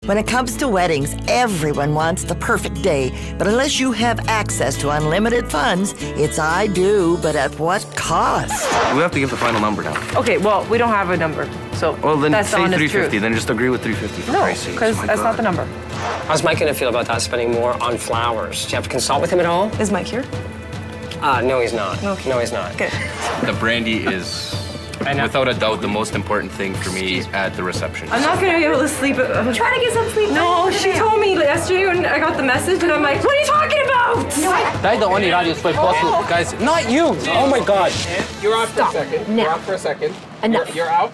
When it comes to weddings, everyone wants the perfect day. But unless you have access to unlimited funds, it's I do, but at what cost? We have to give the final number now. Okay, well, we don't have a number, so Well, then that's the say honest 350. truth. Then just agree with 350 for No, Christ's sake. because Oh my that's not God. the number. How's Mike gonna feel about that, spending more on flowers? Do you have to consult with him at all? Is Mike here? No, he's not. Okay. No, he's not. Good. The brandy is, without a doubt, the most important thing for me at the reception. I'm not gonna be able to sleep. I'm trying to get some sleep. No, she told me yesterday when I got the message, and I'm like, what are you talking about? Dai da oni radio svoj posao, guys. Not you! Oh my God. You're out for a second. Now. You're out for a second. Enough. You're out.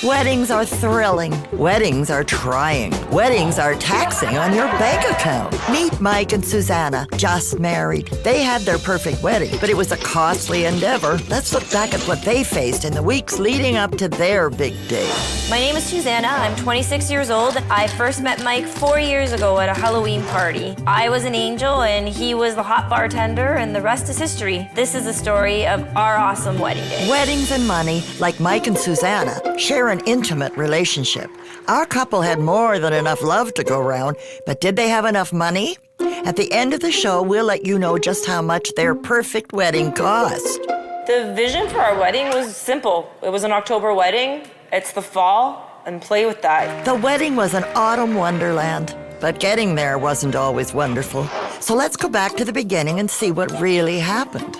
Weddings are thrilling. Weddings are trying. Weddings are taxing on your bank account. Meet Mike and Suzanna, just married. They had their perfect wedding, but it was a costly endeavor. Let's look back at what they faced in the weeks leading up to their big day. My name is Suzanna. I'm 26 years old. I first met Mike 4 years ago at a Halloween party. I was an angel and he was the hot bartender, and the rest is history. This is the story of our awesome wedding day. Weddings and money, like Mike and Suzanna, share an intimate relationship. Our couple had more than enough love to go around, but did they have enough money? At the end of the show, we'll let you know just how much their perfect wedding cost. The vision for our wedding was simple. It was an October wedding. It's the fall, and play with that. The wedding was an autumn wonderland, but getting there wasn't always wonderful. So let's go back to the beginning and see what really happened.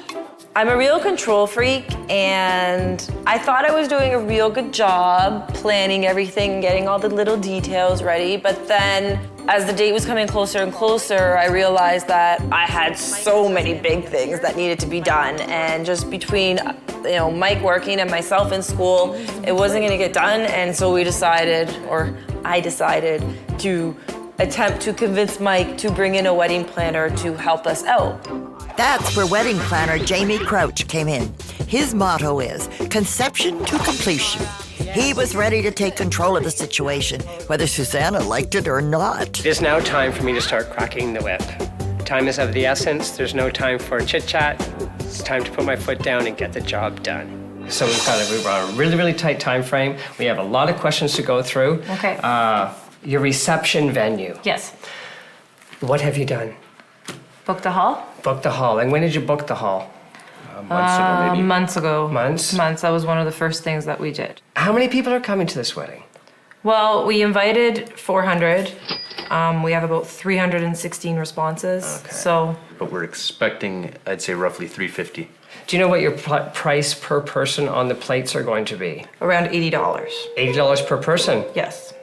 I'm a real control freak, and I thought I was doing a real good job planning everything, getting all the little details ready, but then as the date was coming closer and closer, I realized that I had so many big things that needed to be done, and just between Mike working and myself in school, it wasn't gonna get done, and so we decided, or I decided, to attempt to convince Mike to bring in a wedding planner to help us out. That's where wedding planner Jamie Crouch came in. His motto is conception to completion. He was ready to take control of the situation, whether Suzanna liked it or not. It is now time for me to start cracking the whip. Time is of the essence. There's no time for chit-chat. It's time to put my foot down and get the job done. So we've got a really, really tight time frame. We have a lot of questions to go through. Okay. Your reception venue. Yes. What have you done? Book the hall? Booked the hall. And when did you book the hall? Months ago, maybe. Months ago. Months? Months. That was one of the first things that we did. How many people are coming to this wedding? Well, we invited 400. We have about 316 responses. Okay. So But we're expecting, I'd say, roughly 350. Do you know what your price per person on the plates are going to be? around $80. $80 per person. Yes.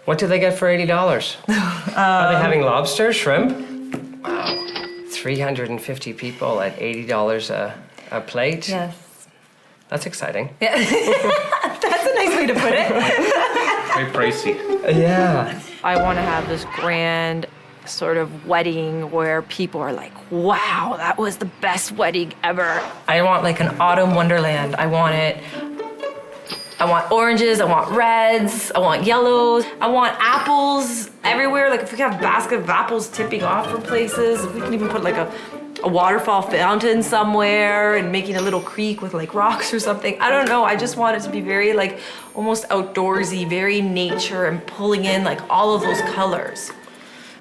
What do they get for $80? Are they having lobster, shrimp? Wow. 350 people at $80 a plate? Yes. That's exciting. Yeah. That's a nice way to put it. Very pricey. Yeah. I want to have this grand sort of wedding where people are like, wow, that was the best wedding ever. I want like an autumn wonderland. I want oranges, I want reds, I want yellows, I want apples everywhere. Like if we could have a basket of apples tipping off from places, if we can even put like a waterfall fountain somewhere and making a little creek with like rocks or something. I don't know, I just want it to be very like almost outdoorsy, very nature, and pulling in like all of those colors.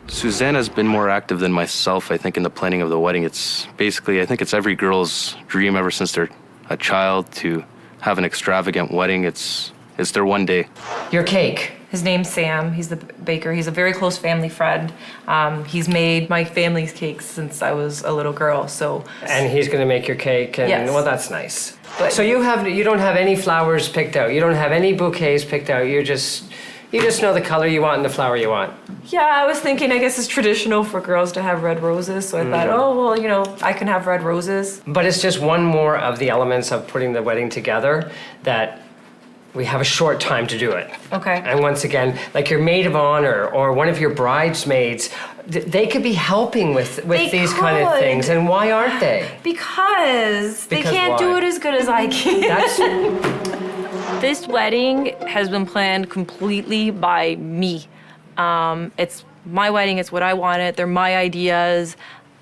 Suzanna's been more active than myself, I think, in the planning of the wedding. It's basically, I think it's every girl's dream ever since they're a child to have an extravagant wedding. It's their one day. Your cake. His name's Sam. He's the baker. He's a very close family friend. He's made my family's cakes since I was a little girl. So. And he's going to make your cake, and Yes. well, that's nice. So you don't have any flowers picked out. You don't have any bouquets picked out. You just know the color you want and the flower you want. Yeah, I was thinking, I guess it's traditional for girls to have red roses. So I thought, oh, well, I can have red roses. But it's just one more of the elements of putting the wedding together that we have a short time to do it. Okay. And once again, like your maid of honor or one of your bridesmaids, They could be helping with They these kind of could. things, and why aren't they? Because they can't why? do it as good as I can. That's This wedding has been planned completely by me. It's my wedding, it's what I wanted, they're my ideas,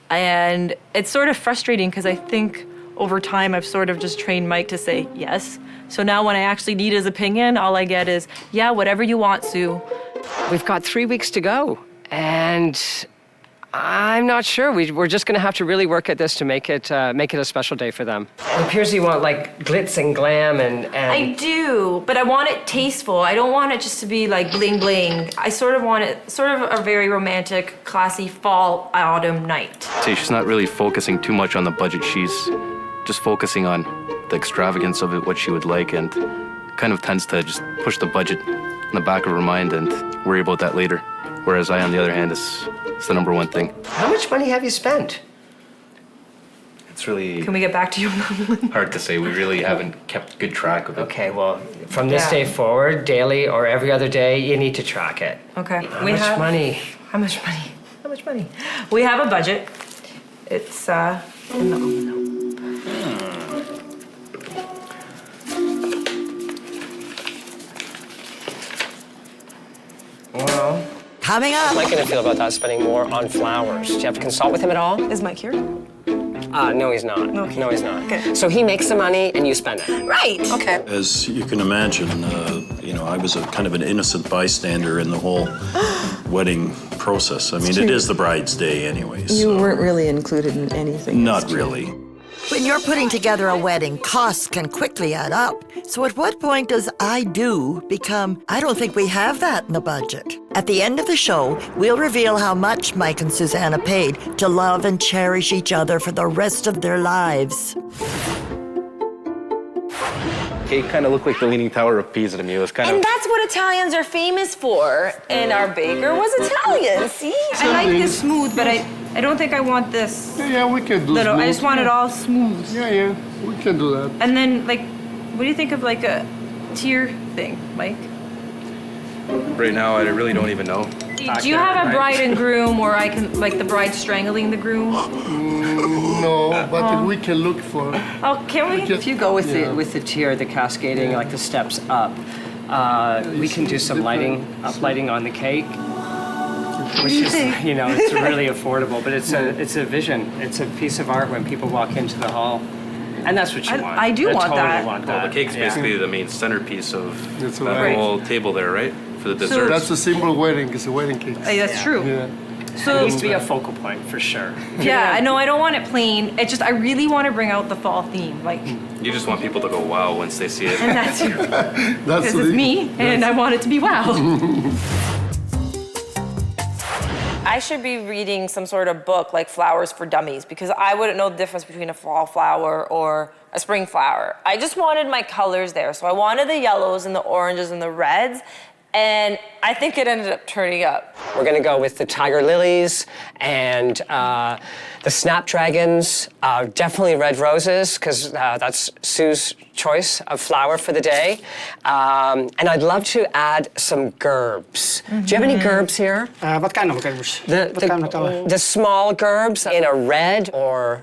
and it's sort of frustrating because I think over time I've sort of just trained Mike to say yes. So now when I actually need his opinion, all I get is, yeah, whatever you want, Sue. We've got 3 weeks to go, and I'm not sure. We're just going to have to really work at this to make it a special day for them. It appears you want like glitz and glam and. I do, but I want it tasteful. I don't want it just to be like bling bling. I sort of want it sort of a very romantic, classy fall autumn night. Say she's not really focusing too much on the budget. She's just focusing on the extravagance of it, what she would like, and kind of tends to just push the budget in the back of her mind and worry about that later. Whereas I, on the other hand, it's the number one thing. How much money have you spent? It's really Can we get back to you on that one? hard to say. We really haven't kept good track of it. Okay, well, from this Yeah. day forward, daily or every other day, you need to track it. Okay. How much money? How much money? How much money? We have a budget. It's in the envelope. Well, Coming up. Mike gonna feel about that spending more on flowers? Do you have to consult with him at all? Is Mike here? No, he's not. Okay. No, he's not. Okay. So he makes the money and you spend it. Right. Okay. As you can imagine, I was a kind of an innocent bystander in the whole wedding process. I mean, it is the bride's day anyway, so You weren't really included in anything. not really. When you're putting together a wedding, costs can quickly add up. So at what point does I do become, I don't think we have that in the budget? At the end of the show, we'll reveal how much Mike and Suzanna paid to love and cherish each other for the rest of their lives. Cake kind of looked like the Leaning Tower of Pisa to me. It was kind And of. that's what Italians are famous for. And our baker was Italian, see? I like this smooth, but I don't think I want this Yeah, we can do little. I smooth. just want it all smooth. Yeah, we can do that. And then, like, what do you think of like a tier thing, Mike? Right now, I really don't even know. Do you have a bride and groom where I can, like, the bride strangling the groom? No, but we can look for. Oh, can we? can- If you go with Yeah. the tier, the cascading, like the steps up, we can do some uplighting on the cake. Which is, it's really affordable, but it's a vision. It's a piece of art when people walk into the hall. And that's what you want. I do want totally that. want Well, that. the cake's Yeah. basically the main centerpiece of That's that right. whole table there, right? For the desserts. That's a simple wedding. It's a wedding cake. Hey, that's true. Yeah. So, It needs to be a focal point for sure. yeah, I know I don't want it plain. It just, I really want to bring out the fall theme. Like, You just want people to go wow once they see it. and that's That's because it's me, and I want it to be wow. I should be reading some sort of book like Flowers for Dummies because I wouldn't know the difference between a fall flower or a spring flower. I just wanted my colors there. So I wanted the yellows and the oranges and the reds. And I think it ended up turning up. We're gonna go with the tiger lilies and the snapdragons, definitely red roses, because that's Sue's choice of flower for the day. And I'd love to add some gerbs. Do you have any gerbs here? What kind of gerbs? What kind of color? The small gerbs in a red or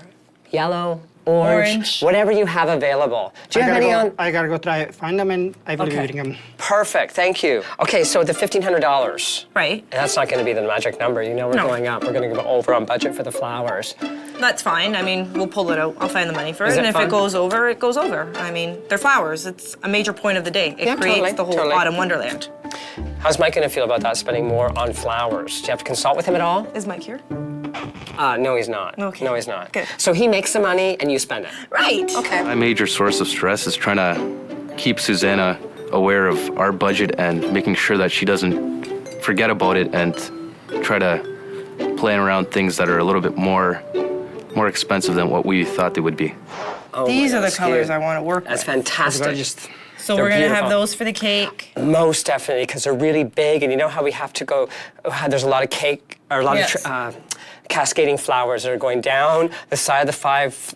yellow, orange, whatever you have available. Do you have any on? I gotta go try find them and I will be reading them. Perfect, thank you. Okay, so the $1,500. Right. That's not gonna be the magic number. You know we're going up. We're gonna go over on budget for the flowers. That's fine. I mean, we'll pull it out. I'll find the money for it. Is it And if fun? it goes over, it goes over. I mean, they're flowers. It's a major point of the day. It Yeah, creates totally, the whole totally. autumn wonderland. How's Mike gonna feel about that, spending more on flowers? Do you have to consult with him at all? Is Mike here? No, he's not. Okay. No, he's not. Good. So he makes the money and you spend it. Right. Okay. My major source of stress is trying to keep Suzanna aware of our budget and making sure that she doesn't forget about it and try to plan around things that are a little bit more expensive than what we thought they would be. Oh These my are the God, colors Steve. I want to work That's with. fantastic. So They're we're going to have beautiful. those for the cake. Most definitely, because they're really big, and you know how we have to go. There's a lot of cake, or a lot Yes. of cascading flowers that are going down the side of the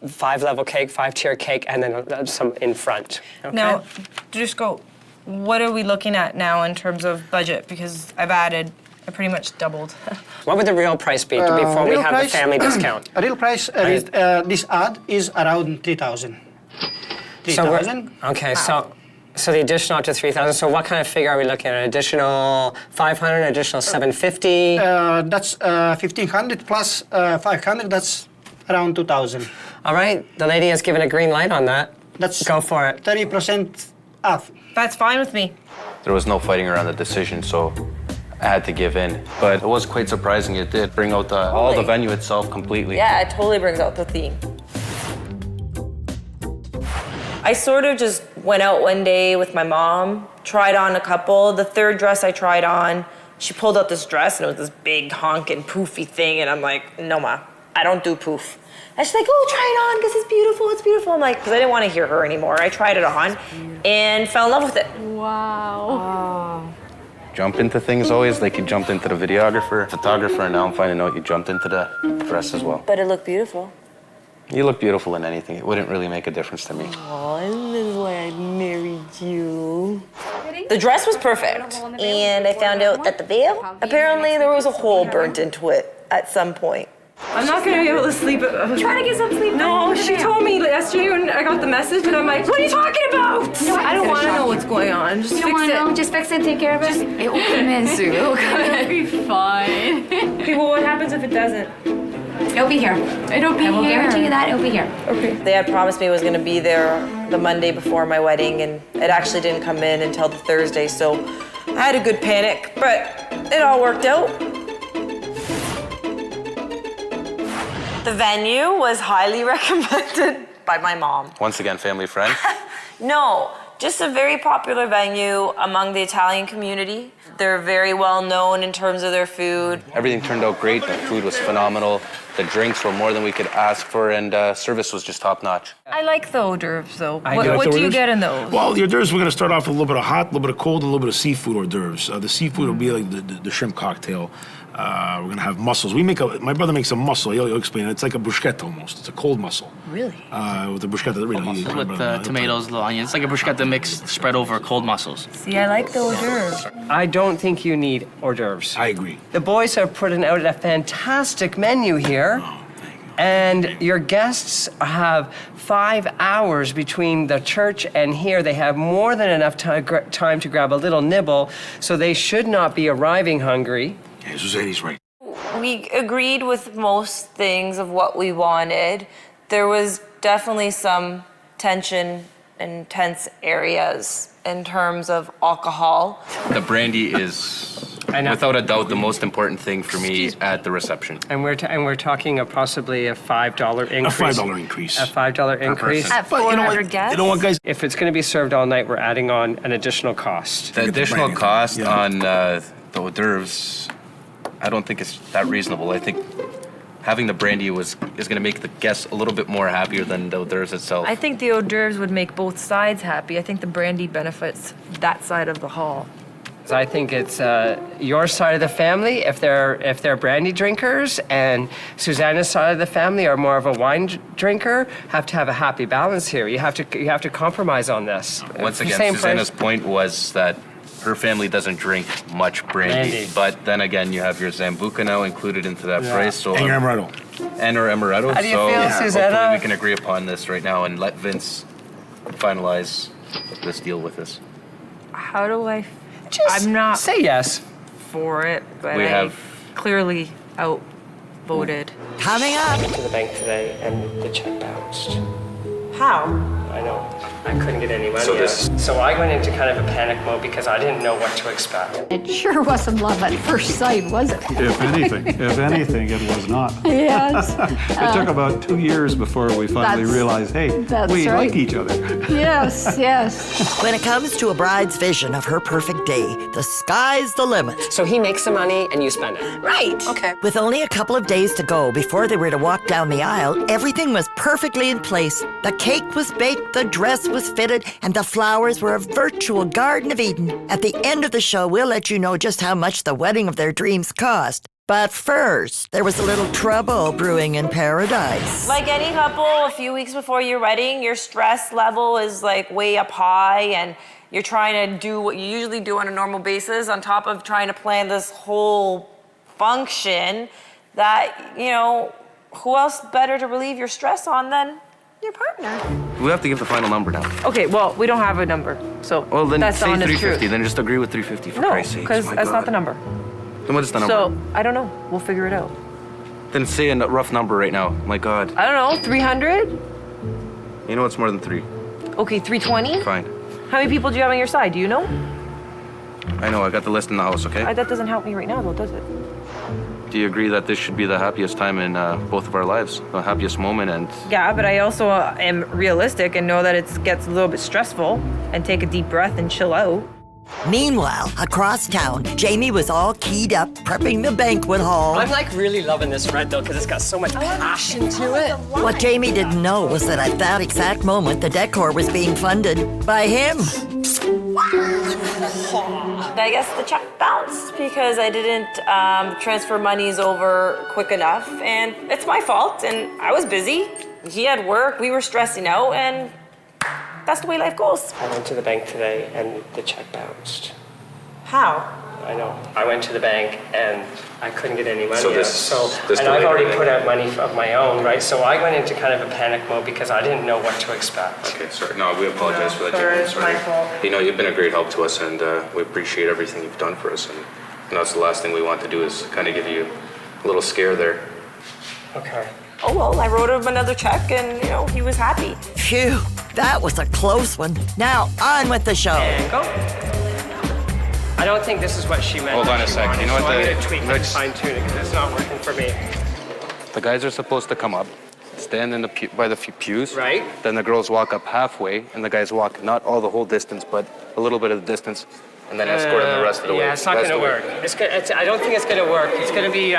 five level cake, 5-tier cake, and then some in front. Okay? Now, just go. What are we looking at now in terms of budget? Because I've added I pretty much doubled. What would the real price be before we real have price- the family discount? A real price, this ad is around 3,000. 3,000? Okay, so the additional up to 3,000. So what kind of figure are we looking at? An additional 500, additional 750? That's 1,500 plus 500, that's around 2,000. All right, the lady has given a green light on that. That's Go for it. 30% off. That's fine with me. There was no fighting around the decision, so I had to give in. But it was quite surprising. It did bring out all the venue itself completely. Yeah, it totally brings out the theme. I sort of just went out one day with my mom, tried on a couple. The third dress I tried on, she pulled out this dress and it was this big honking poofy thing, and I'm like, no ma, I don't do poof. And she's like, oh, try it on, because it's beautiful, it's beautiful. I'm like, because I didn't want to hear her anymore. I tried it on and fell in love with it. Wow. Jump into things always, like you jumped into the videographer, photographer, and now I'm finding out you jumped into the dress as well. But it looked beautiful. You look beautiful in anything. It wouldn't really make a difference to me. Oh, and this is why I married you. The dress was perfect, and I found out that the veil, apparently there was a hole burnt into it at some point. I'm not gonna be able to sleep. Try to get some sleep. No, she told me yesterday when I got the message, and I'm like, what are you talking about? I don't want to know what's going on. Just fix it. Just fix it, take care of it. It will come in soon. It will come in. It'll be fine. Okay, well, what happens if it doesn't? It'll be here. It'll be here. I will guarantee you that. It'll be here. Okay. They had promised me it was gonna be there the Monday before my wedding, and it actually didn't come in until the Thursday, so I had a good panic, but it all worked out. The venue was highly recommended by my mom. Once again, family friend. No, just a very popular venue among the Italian community. They're very well known in terms of their food. Everything turned out great. The food was phenomenal. The drinks were more than we could ask for, and service was just top notch. I like the hors d'oeuvres, though. like What the do hors you d'oeuvres. get in those? Well, the hors d'oeuvres, we're going to start off with a little bit of hot, a little bit of cold, and a little bit of seafood hors d'oeuvres. The seafood will be like the shrimp cocktail. We're going to have mussels. My brother makes a mussel. He'll explain it. It's like a bruschetta almost. It's a cold mussel. Really? With the bruschetta. With the tomatoes, the onions. It's like a bruschetta mix spread over cold mussels. See, I like the hors d'oeuvres. I don't think you need hors d'oeuvres. I agree. The boys have put out a fantastic menu here. And your guests have 5 hours between the church and here. They have more than enough time to grab a little nibble, so they should not be arriving hungry. Yeah, Suzanne's right. We agreed with most things of what we wanted. There was definitely some tension and tense areas in terms of alcohol. The brandy is, without a doubt, the most important thing for me at the reception. And we're talking of possibly a $5 increase. A $5 increase. A $5 increase. At 400 guests? You know what, guys? If it's going to be served all night, we're adding on an additional cost. The additional cost on the hors d'oeuvres, I don't think it's that reasonable. I think having the brandy is going to make the guests a little bit more happier than the hors d'oeuvres itself. I think the hors d'oeuvres would make both sides happy. I think the brandy benefits that side of the hall. So I think it's your side of the family, if they're brandy drinkers, and Suzanna's side of the family are more of a wine drinker, have to have a happy balance here. You have to compromise on this. Once The again, same Susanna's price- point was that her family doesn't drink much brandy. But then again, you have your Zambuca now included into that price. So And your amaretto. And our amaretto. How do you so feel, Suzanna? hopefully we can agree upon this right now and let Vince finalize this deal with us. How do I? Just I'm not say yes. for it, but We I have- clearly outvoted. Coming up. To the bank today, and the check bounced. How? I know. I couldn't get any money So out. this- So I went into kind of a panic mode because I didn't know what to expect. It sure wasn't love at first sight, was it? If anything, it was not. Yes. It took about 2 years before we finally That's- realized, hey, that's we right. like each other. Yes, yes. When it comes to a bride's vision of her perfect day, the sky's the limit. So he makes the money and you spend it. Right. Okay. With only a couple of days to go before they were to walk down the aisle, everything was perfectly in place. The cake was baked, the dress was fitted, and the flowers were a virtual Garden of Eden. At the end of the show, we'll let you know just how much the wedding of their dreams cost. But first, there was a little trouble brewing in paradise. Like any couple, a few weeks before your wedding, your stress level is like way up high and you're trying to do what you usually do on a normal basis on top of trying to plan this whole function that, you know, who else better to relieve your stress on than your partner? We have to give the final number now. Okay, well, we don't have a number, so Well, then that's the say honest 350. truth. Then just agree with 350 for No, Christ's sake. because My that's not God. the number. Then what is the number? So, I don't know. We'll figure it out. Then say a rough number right now. My God. I don't know, 300? You know it's more than 3. Okay, 320? Fine. How many people do you have on your side? Do you know? I know, I got the list in the house, okay? That doesn't help me right now, though, does it? Do you agree that this should be the happiest time in both of our lives? The happiest moment and... Yeah, but I also am realistic and know that it gets a little bit stressful and take a deep breath and chill out. Meanwhile, across town, Jamie was all keyed up, prepping the banquet hall. I'm like really loving this red though because it's got so much passion to it. What Jamie didn't know was that at that exact moment, the decor was being funded by him. I guess the check bounced because I didn't transfer monies over quick enough, and it's my fault, and I was busy. He had work, we were stressing out, and that's the way life goes. I went to the bank today and the check bounced. How? I know. I went to the bank and I couldn't get any money So out. this And I've delayed already everything. put out money of my own, right? So I went into kind of a panic mode because I didn't know what to expect. Okay, sorry. No, we apologize for that. Sorry, Jamie. it's my fault. You know, you've been a great help to us, and we appreciate everything you've done for us. And that's the last thing we want to do is kind of give you a little scare there. Okay. Oh, well, I wrote him another check, and, you know, he was happy. Phew, that was a close one. Now, on with the show. And go. I don't think this is what she meant. Hold on what a she sec. wanted, You know what so I'm the- going to tweak it and let's- fine tune it because it's not working for me. The guys are supposed to come up, stand in the by the pews. Right. Then the girls walk up halfway, and the guys walk not all the whole distance, but a little bit of the distance, and then escort them the rest of the way. Yeah, it's not That's going to the way. work. I don't think it's going to work. It's going to be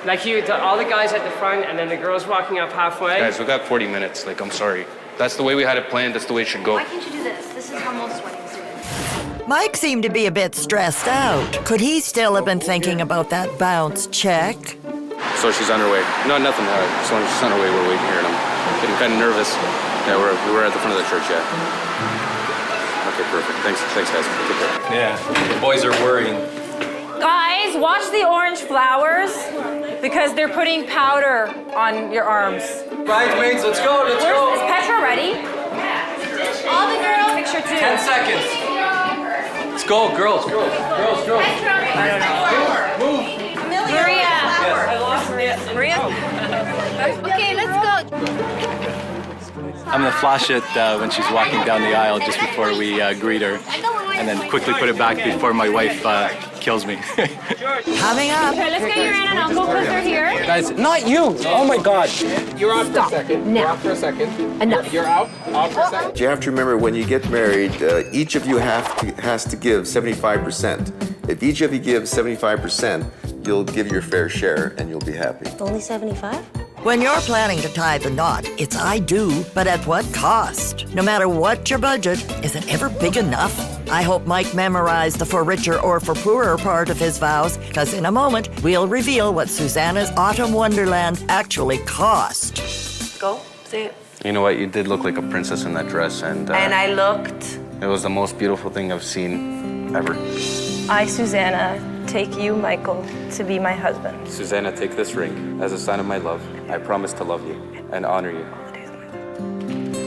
like all the guys at the front and then the girls walking up halfway. Guys, we got 40 minutes. Like, I'm sorry. That's the way we had it planned. That's the way it should go. Why can't you do this? This is how most weddings do it. Mike seemed to be a bit stressed out. Could he still have been thinking about that bounce check? So she's on her way. No, nothing. As long as she's on her way, we're waiting here, and I'm getting kind of nervous. Yeah, we're at the front of the church, yeah. Okay, perfect. Thanks, guys. Take care. Yeah, the boys are worrying. Guys, watch the orange flowers because they're putting powder on your arms. Bridesmaids, let's go, let's go. Is Petra ready? All the girls. Picture 2. 10 seconds. Let's go, girls. I don't know. Move. Maria. I lost Maria. Maria? Okay, let's go. I'm gonna flash it when she's walking down the aisle just before we greet her, and then quickly put it back before my wife kills me. Coming up. Okay, let's get your aunt and uncle because they're here. Guys, not you! Oh my God! You're out for a second. Now. You're out for a second. Enough. You're out. Out for a second. You have to remember when you get married, each of you has to give 75%. If each of you gives 75%, you'll give your fair share and you'll be happy. Only 75? When you're planning to tie the knot, it's I do, but at what cost? No matter what your budget, is it ever big enough? I hope Mike memorized the for richer or for poorer part of his vows, because in a moment, we'll reveal what Suzanna's Autumn Wonderland actually cost. Go. Say it. You know what? You did look like a princess in that dress, and And I looked. it was the most beautiful thing I've seen ever. I, Suzanna, take you, Michael, to be my husband. Suzanna, take this ring as a sign of my love. I promise to love you and honor you.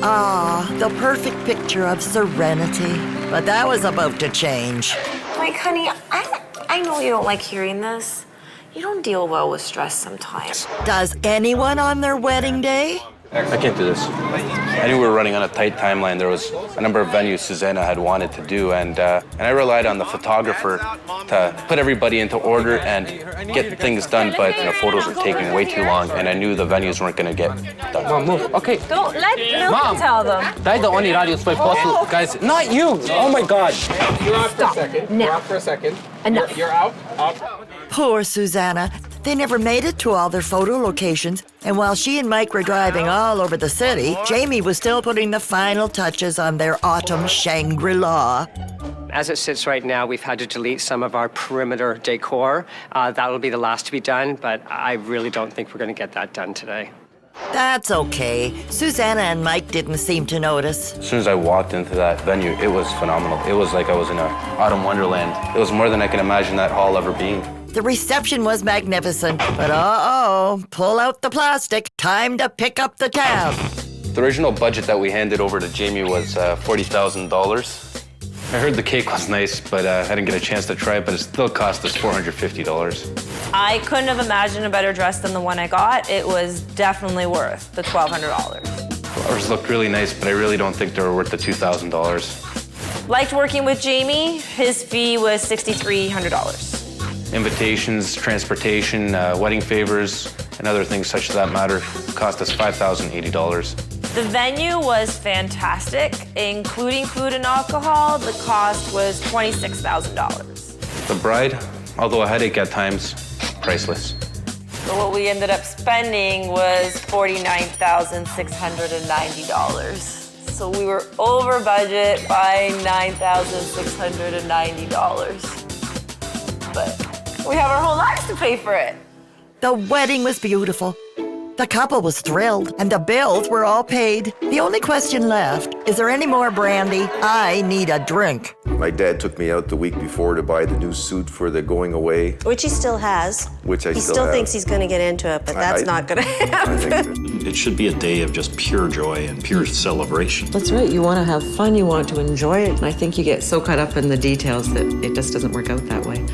Ah, the perfect picture of serenity. But that was about to change. Mike, honey, I know you don't like hearing this. You don't deal well with stress sometimes. Does anyone on their wedding day? I can't do this. I knew we were running on a tight timeline. There was a number of venues Suzanna had wanted to do, and I relied on the photographer to put everybody into order and get things done, but photos were taking way too long, and I knew the venues weren't going to get done. Mom, move. Okay. Don't let Milton tell them. Daj da oni radi svoj posao. Guys, not you! Oh my God! You're out for a second. Now. You're out for a second. Enough. You're out. Out. Poor Suzanna. They never made it to all their photo locations, and while she and Mike were driving all over the city, Jamie was still putting the final touches on their autumn Shangri-La. As it sits right now, we've had to delete some of our perimeter decor. That will be the last to be done, but I really don't think we're going to get that done today. That's okay. Suzanna and Mike didn't seem to notice. As soon as I walked into that venue, it was phenomenal. It was like I was in an autumn wonderland. It was more than I can imagine that hall ever being. The reception was magnificent, but uh-oh, pull out the plastic. Time to pick up the tab. The original budget that we handed over to Jamie was $40,000. I heard the cake was nice, but I didn't get a chance to try it, but it still cost us $450. I couldn't have imagined a better dress than the one I got. It was definitely worth the $1,200. Flowers looked really nice, but I really don't think they were worth the $2,000. Liked working with Jamie. His fee was $6,300. Invitations, transportation, wedding favors, and other things such as that matter cost us $5,080. The venue was fantastic, including food and alcohol. The cost was $26,000. The bride, although a headache at times, priceless. So what we ended up spending was $49,690. So we were over budget by $9,690. But we have our whole lives to pay for it. The wedding was beautiful. The couple was thrilled, and the bills were all paid. The only question left, is there any more brandy? I need a drink. My dad took me out the week before to buy the new suit for the going away. Which he still has. Which I he still have. thinks he's going to get into it, but that's not going to happen. It should be a day of just pure joy and pure celebration. That's right. You want to have fun. You want to enjoy it. And I think you get so caught up in the details that it just doesn't work out that way.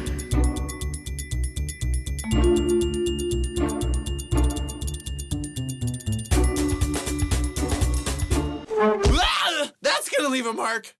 That's gonna leave a mark.